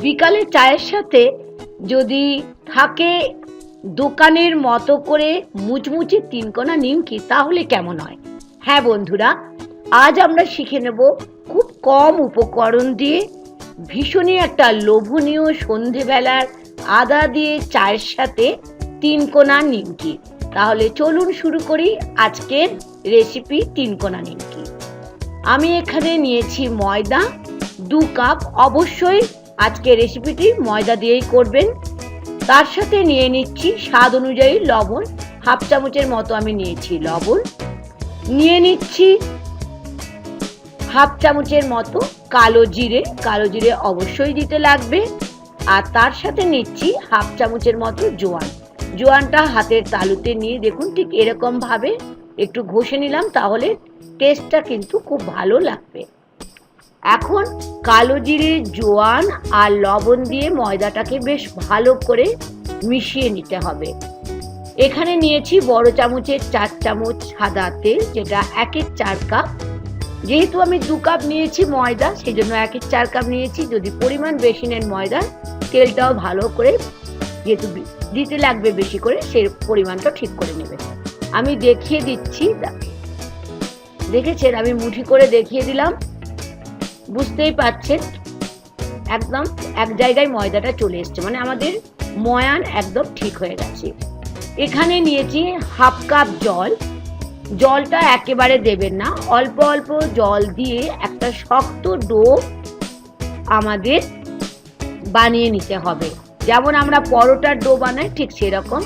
বিকালে চায়ের সাথে যদি থাকে দোকানের মতো করে মুচমুচে তিনকোনা নিমকি তাহলে কেমন হয়। হ্যাঁ বন্ধুরা, আজ আমরা শিখে নেব খুব কম উপকরণ দিয়ে ভীষণই একটা লোভনীয় সন্ধেবেলার আদা দিয়ে চায়ের সাথে তিনকোনা নিমকি। তাহলে চলুন শুরু করি আজকের রেসিপি তিনকোনা নিমকি। আমি এখানে নিয়েছি ময়দা 2 কাপ। অবশ্যই আজকে রেসিপিটি ময়দা দিয়েই করবেন। তার সাথে নিয়ে নিচ্ছি স্বাদ অনুযায়ী লবণ, হাফ চামচের মতো আমি নিয়েছি লবণ। নিয়ে নিচ্ছি হাফ চামচের মতো কালো জিরে অবশ্যই দিতে লাগবে। আর তার সাথে নিচ্ছি হাফ চামচের মতো জোয়ানটা হাতের তালুতে নিয়ে দেখুন ঠিক এরকম ভাবে একটু ঘষে নিলাম, তাহলে টেস্টটা কিন্তু খুব ভালো লাগবে। এখন কালো জিরে, জোয়ান আর লবণ দিয়ে ময়দাটাকে বেশ ভালো করে মিশিয়ে নিতে হবে। এখানে নিয়েছি বড় চামচের 4 চামচ সাদা তেল, যেটা 1-এর 4 কাপ। যেহেতু আমি 2 কাপ নিয়েছি ময়দা, সেই জন্য 1-এর 4 কাপ নিয়েছি। যদি পরিমাণ বেশি নেন ময়দা, তেলটাও ভালো করে যেহেতু দিতে লাগবে বেশি করে, সেই পরিমাণটা ঠিক করে নেবে। আমি দেখিয়ে দিচ্ছি, দেখেছেন আমি মুঠি করে দেখিয়ে দিলাম, বুঝতেই পারছেন একদম এক জায়গায় ময়দাটা চলে এসছে, মানে আমাদের ময়ান একদম ঠিক হয়ে গেছে। এখানে নিয়েছি হাফ কাপ জল। জলটা একেবারে দেবেন না, অল্প অল্প জল দিয়ে একটা শক্ত ডো আমাদের বানিয়ে নিতে হবে। যেমন আমরা পরোটার ডো বানাই ঠিক সেরকম।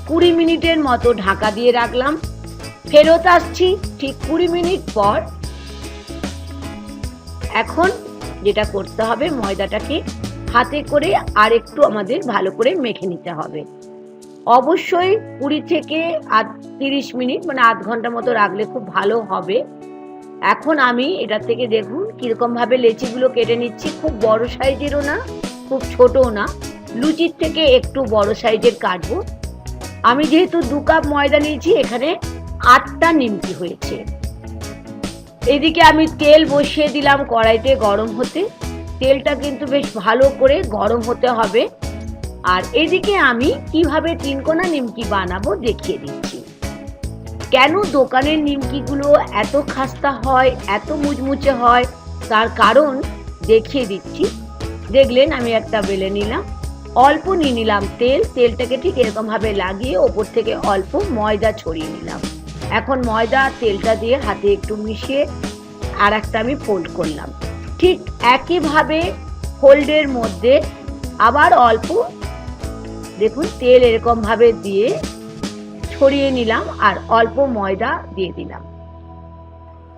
20 মিনিটের মতো ঢাকা দিয়ে রাখলাম। ফেরত আসছি ঠিক 20 মিনিট পর। এখন যেটা করতে হবে, ময়দাটাকে হাতে করে আর একটু আমাদের ভালো করে মেখে নিতে হবে। অবশ্যই 20 থেকে 30 মিনিট মানে আধ ঘন্টা মতো রাখলে খুব ভালো হবে। এখন আমি এটা থেকে দেখুন কিরকম ভাবে লেচিগুলো কেটে নিচ্ছি। খুব বড় সাইজেরও না, খুব ছোটও না, লুচির থেকে একটু বড় সাইজের কাটবো। আমি যেহেতু 2 কাপ ময়দা নিয়েছি, এখানে 8টা নিমকি হয়েছে। এদিকে আমি তেল বসিয়ে দিলাম কড়াইতে গরম হতে। তেলটা কিন্তু বেশ ভালো করে গরম হতে হবে। আর এদিকে আমি কিভাবে তিনকোনা নিমকি বানাবো দেখিয়ে দিচ্ছি। কেন দোকানের নিমকিগুলো এত খাস্তা হয়, এত মুচমুচে হয়, তার কারণ দেখিয়ে দিচ্ছি। দেখলেন আমি একটা বেলে নিলাম, অল্প নিয়ে নিলাম তেলটাকে ঠিক এরকম ভাবে লাগিয়ে ওপর থেকে অল্প ময়দা ছড়িয়ে নিলাম। এখন ময়দা তেলটা দিয়ে হাতে একটু মিশিয়ে আর একটা আমি ফোল্ড করলাম। ঠিক একইভাবে ফোল্ডের মধ্যে আবার অল্প দেখুন তেল এরকম ভাবে দিয়ে ছড়িয়ে নিলাম আর অল্প ময়দা দিয়ে দিলাম।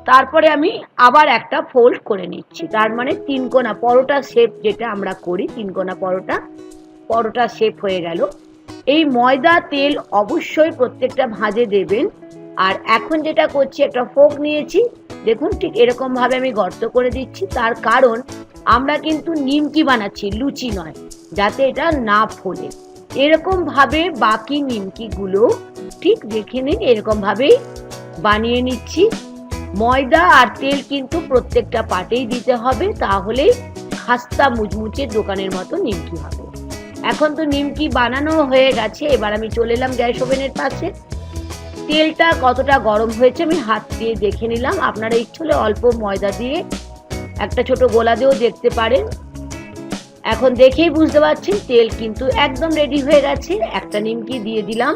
তারপরে আমি আবার একটা ফোল্ড করে নিচ্ছি। তার মানে তিনকোনা পরোটা শেপ যেটা আমরা করি, তিনকোনা পরোটা শেপ হয়ে গেল। এই ময়দা তেল অবশ্যই প্রত্যেকটা ভাঁজে দেবেন। আর এখন যেটা করছি, একটা ফোক নিয়েছি, দেখুন ঠিক এরকম ভাবে আমি গর্ত করে দিচ্ছি। তার কারণ আমরা কিন্তু নিমকি বানাচ্ছি, লুচি নয়, যাতে এটা না ফোলে। এরকম ভাবে বাকি নিমকি গুলো ঠিক দেখে নিন, এরকম ভাবেই বানিয়ে নিচ্ছি। ময়দা আর তেল কিন্তু প্রত্যেকটা পাটেই দিতে হবে, তাহলে খাস্তা মুচমুচে দোকানের মতো নিমকি হবে। এখন তো নিমকি বানানো হয়ে গেছে। এবার আমি চলে এলাম গ্যাস ওভেনের পাশে। তেলটা কতটা গরম হয়েছে আমি হাত দিয়ে দেখে নিলাম। আপনারা ইচ্ছে হলে অল্প ময়দা দিয়ে একটা ছোট গোলা দিয়েও দেখতে পারেন। এখন দেখেই বুঝতে পারছেন তেল কিন্তু একদম রেডি হয়ে গেছে। একটা নিমকি দিয়ে দিলাম।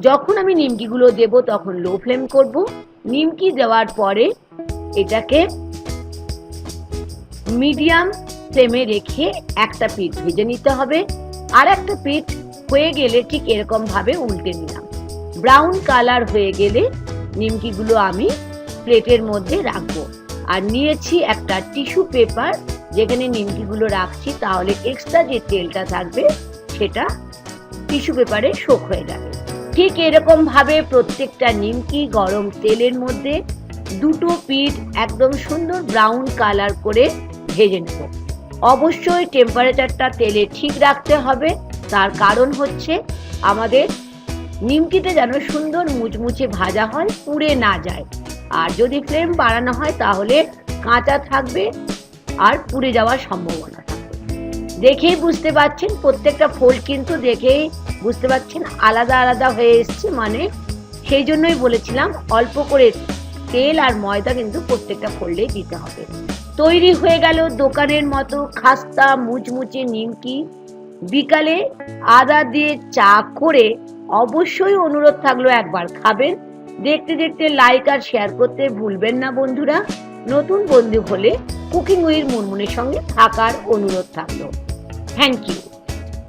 যখন আমি নিমকিগুলো দেব তখন লো ফ্লেম করব। নিমকি দেওয়ার পরে এটাকে মিডিয়াম ফ্লেমে রেখে একটা পিঠ ভেজে নিতে হবে। আর একটা পিঠ হয়ে গেলে ঠিক এরকম ভাবে উল্টে নিলাম। ব্রাউন কালার হয়ে গেলে নিমকিগুলো আমি প্লেটের মধ্যে রাখবো। আর নিয়েছি একটা টিস্যু পেপার, যেখানে নিমকিগুলো রাখছি, তাহলে এক্সট্রা যে তেলটা থাকবে সেটা টিস্যু পেপারে শোক হয়ে যাবে। ঠিক এরকম ভাবে প্রত্যেকটা নিমকি গরম তেলের মধ্যে দুটো পিঠ একদম সুন্দর ব্রাউন কালার করে ভেজে নেব। অবশ্যই টেম্পারেচারটা তেলে ঠিক রাখতে হবে। তার কারণ হচ্ছে আমাদের নিমকিতে যেন সুন্দর মুচমুচে ভাজা হয়, পুড়ে না যায়। আর যদি ফ্লেম বাড়ানো হয় তাহলে কাঁচা থাকবে আর পুড়ে যাওয়ার সম্ভাবনা থাকবে। দেখেই বুঝতে পারছেন প্রত্যেকটা ফোল্ড কিন্তু দেখেই বুঝতে পারছেন আলাদা আলাদা হয়ে এসছে, মানে সেই জন্যই বলেছিলাম অল্প করে তেল আর ময়দা কিন্তু প্রত্যেকটা ফোল্ডেই দিতে হবে। তৈরি হয়ে গেল দোকানের মতো খাস্তা মুচমুচে নিমকি। বিকালে আদা দিয়ে চা করে অবশ্যই অনুরোধ থাকলো একবার খাবেন। দেখতে দেখতে লাইক আর শেয়ার করতে ভুলবেন না বন্ধুরা। নতুন বন্ধু হলে কুকিং উইথ মুনমুনের সঙ্গে থাকার অনুরোধ থাকলো। Thank you.